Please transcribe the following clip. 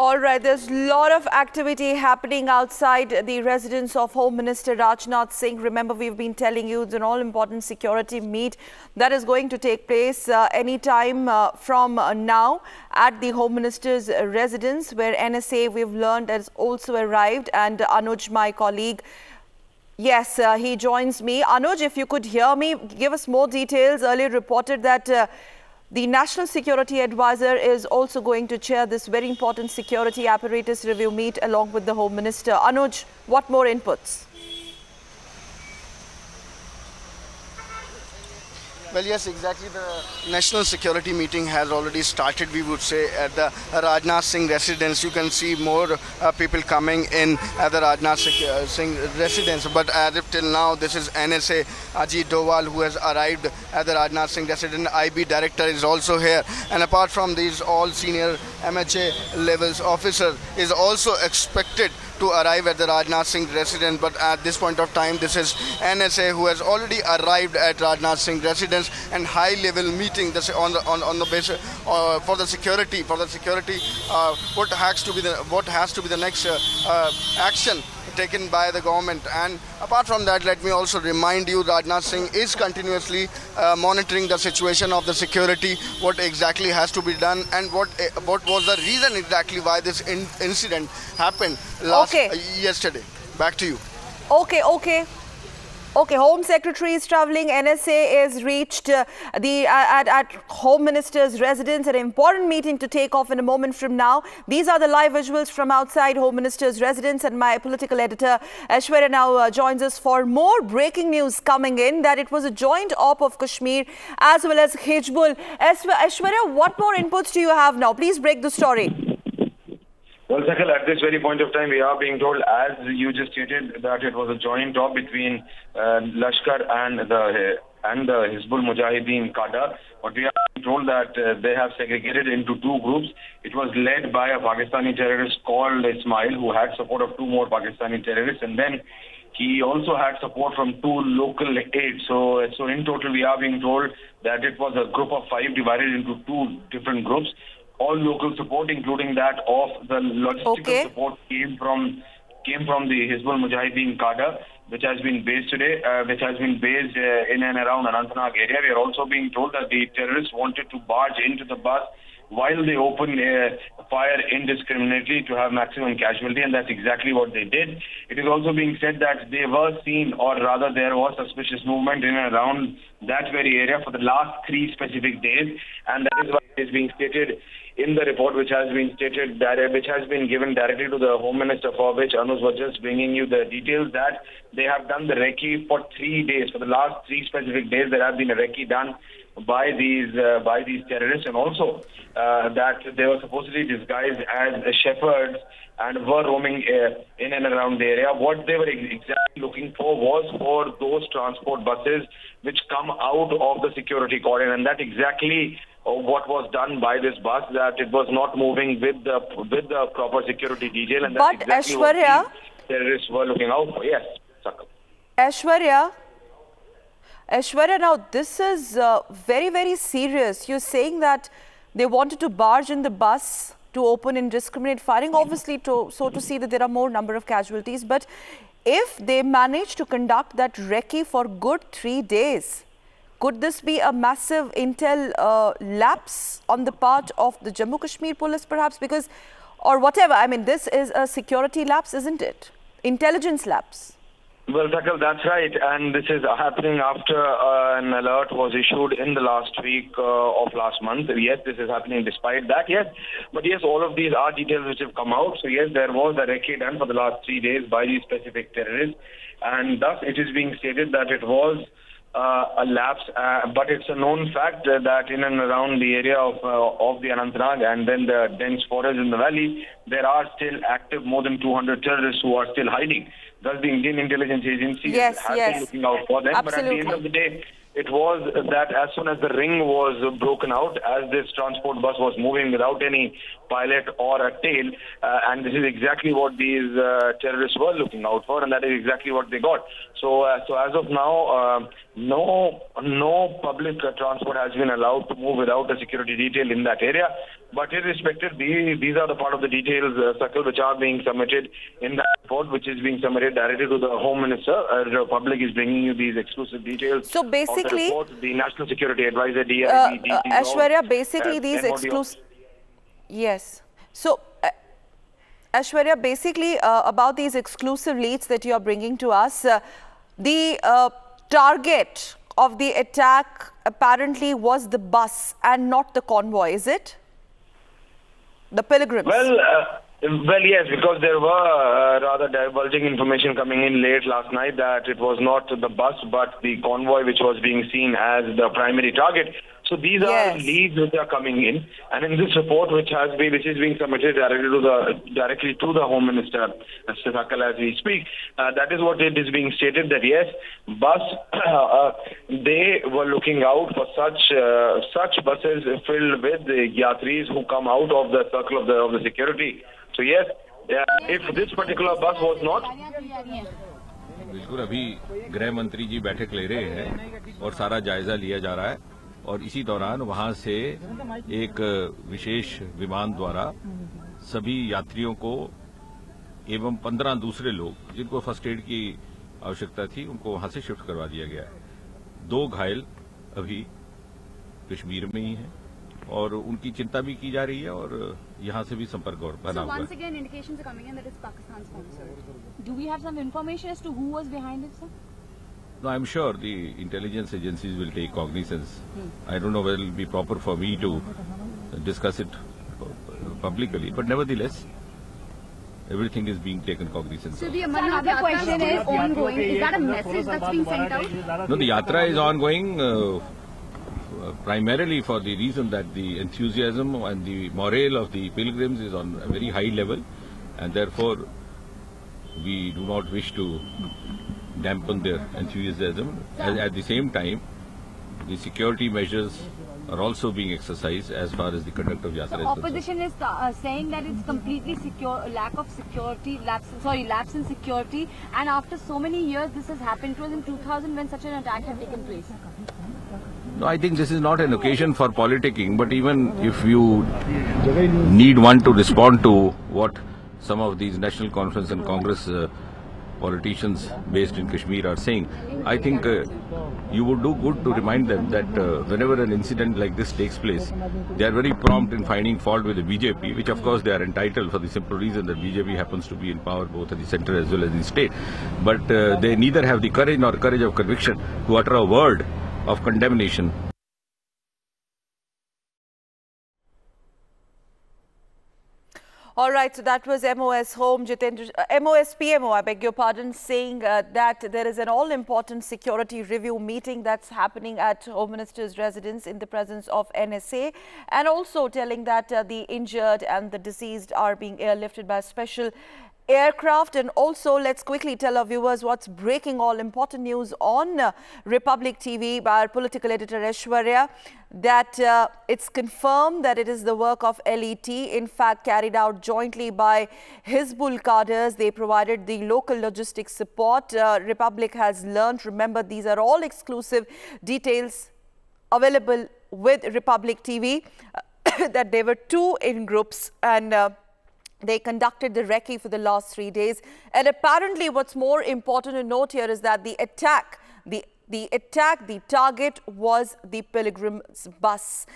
All right, there's a lot of activity happening outside the residence of Home Minister Rajnath Singh. Remember, we've been telling you it's an all-important security meet that is going to take place anytime from now at the Home Minister's residence, where NSA, we've learned, has also arrived. And Anuj, my colleague, yes, he joins me. Anuj, if you could hear me, give us more details. Earlier reported that the National Security Advisor is also going to chair this very important security apparatus review meet along with the Home Minister. Anuj, what more inputs? Well, yes, exactly. The national security meeting has already started, we would say, at the Rajnath Singh residence. You can see more people coming in at the Rajnath Singh residence. But as if till now, this is NSA Ajit Doval who has arrived at the Rajnath Singh residence. IB director is also here. And apart from these, all senior MHA levels officer is also expected to arrive at the Rajnath Singh residence, but at this point of time, this is NSA who has already arrived at Rajnath Singh residence, and high-level meeting this on the basis for the security. What has to be the next action taken by the government. And apart from that, let me also remind you, Rajnath Singh is continuously monitoring the situation of the security, what exactly has to be done, and what was the reason exactly why this incident happened yesterday. Back to you. Okay, Home Secretary is travelling. NSA is reached at Home Minister's residence. An important meeting to take off in a moment from now. These are the live visuals from outside Home Minister's residence, and my political editor Aishwarya now joins us for more breaking news coming in that it was a joint op of Kashmir as well as Hizbul. Aishwarya, what more inputs do you have now? Please break the story. Well, Sakal, at this very point of time, we are being told, as you just stated, that it was a joint op between Lashkar and the Hizbul Mujahideen Cadre. But we are being told that they have segregated into two groups. It was led by a Pakistani terrorist called Ismail, who had support of two more Pakistani terrorists, and then he also had support from two local aides. So in total, we are being told that it was a group of 5 divided into two different groups. All local support, including that of the logistical support, came from the Hizbul Mujahideen Cadre, which has been based today, in and around Anantnag area. We are also being told that the terrorists wanted to barge into the bus while they opened fire indiscriminately to have maximum casualty, and that's exactly what they did. It is also being said that they were seen, or rather there was suspicious movement in and around that very area for the last 3 specific days, and that is what is being stated in the report, which has been given directly to the Home Minister, for which Anuj was just bringing you the details, that they have done the recce for 3 days. For the last 3 specific days, there have been a recce done by these terrorists, and also that they were supposedly disguised as shepherds and were roaming in and around the area. What they were exactly looking for was for those transport buses which come out of the security cordon, and that exactly what was done by this bus, that it was not moving with the proper security detail, and that's exactly what the terrorists were looking out for. Yes, Sakal. Aishwarya, now this is very, very serious. You're saying that they wanted to barge in the bus to open indiscriminate firing, obviously to see that there are more number of casualties. But if they manage to conduct that recce for good 3 days, could this be a massive intel lapse on the part of the Jammu Kashmir police perhaps? Because, or whatever, I mean, this is a security lapse, isn't it? Intelligence lapse. Well, Sakal, that's right. And this is happening after an alert was issued in the last week of last month. Yes, this is happening despite that, yes. But yes, all of these are details which have come out. So yes, there was a recce done for the last 3 days by these specific terrorists. And thus it is being stated that it was a lapse, but it's a known fact that in and around the area of the Anantnag and then the dense forest in the valley, there are still active more than 200 terrorists who are still hiding. Thus, the Indian Intelligence Agency has been looking out for them. Absolutely. But at the end of the day, it was that as soon as the ring was broken out, as this transport bus was moving without any pilot or a tail, and this is exactly what these terrorists were looking out for, and that is exactly what they got. So as of now, no public transport has been allowed to move without a security detail in that area. But irrespective, these are the part of the details, Sakal, which are being submitted in that report, which is being submitted directly to the Home Minister. The public is bringing you these exclusive details. So basically, of the report, the National Security Advisor, DIB, Aishwarya, basically these exclusive. Yes. So, Aishwarya, basically about these exclusive leads that you are bringing to us, the target of the attack apparently was the bus and not the convoy, is it? The pilgrims. Well, yes, because there were rather diverging information coming in late last night that it was not the bus but the convoy which was being seen as the primary target. So these are leads which are coming in, and in this report which is being submitted directly to the Home Minister, Mr. Sakal, as we speak, that is what it is being stated, that yes, bus they were looking out for such buses filled with yatris who come out of the circle of the security. So yes, if this particular bus was not. बिल्कुल अभी गृह मंत्री जी बैठक ले रहे हैं और सारा जायजा लिया जा रहा है और इसी दौरान वहां से एक विशेष विमान द्वारा सभी यात्रियों को एवं 15 दूसरे लोग जिनको फर्स्ट एड की आवश्यकता थी उनको वहां से शिफ्ट करवा दिया गया है। 2 घायल अभी कश्मीर में ही हैं और उनकी चिंता भी की जा रही है और यहाँ से भी संपर्क बना हुआ है। Once again, indications are coming in that it's Pakistan sponsored. Do we have some information as to who was behind it, sir? No, I'm sure the intelligence agencies will take cognizance. I don't know whether it will be proper for me to discuss it publicly, but nevertheless, everything is being taken cognizance So of. the another question is ongoing. Is that a message that's being sent out? No, the yatra is ongoing primarily for the reason that the enthusiasm and the morale of the pilgrims is on a very high level, and therefore we do not wish to dampen their enthusiasm. At the same time, the security measures are also being exercised as far as the conduct of yatra is concerned. Opposition is saying that it's completely secure, lack of security, lapse in security, and after so many years this has happened. It was in 2000 when such an attack had taken place. No, I think this is not an occasion for politicking, but even if you need one to respond to what some of these National Conference and Congress politicians based in Kashmir are saying, I think you would do good to remind them that whenever an incident like this takes place, they are very prompt in finding fault with the BJP, which of course they are entitled for the simple reason that BJP happens to be in power both at the centre as well as the state. But they neither have the courage nor courage of conviction to utter a word of condemnation. All right, so that was MOS Home, MOS PMO, I beg your pardon, saying that there is an all-important security review meeting that's happening at Home Minister's residence in the presence of NSA, and also telling that the injured and the deceased are being airlifted by special aircraft. And also, let's quickly tell our viewers what's breaking all important news on Republic TV by our political editor Aishwarya, that it's confirmed that it is the work of LET, in fact carried out jointly by Hizbul cadres. They provided the local logistics support. Republic has learned, remember these are all exclusive details available with Republic TV, that there were 2 in groups, and they conducted the recce for the last 3 days. And apparently what's more important to note here is that the target was the pilgrim's bus.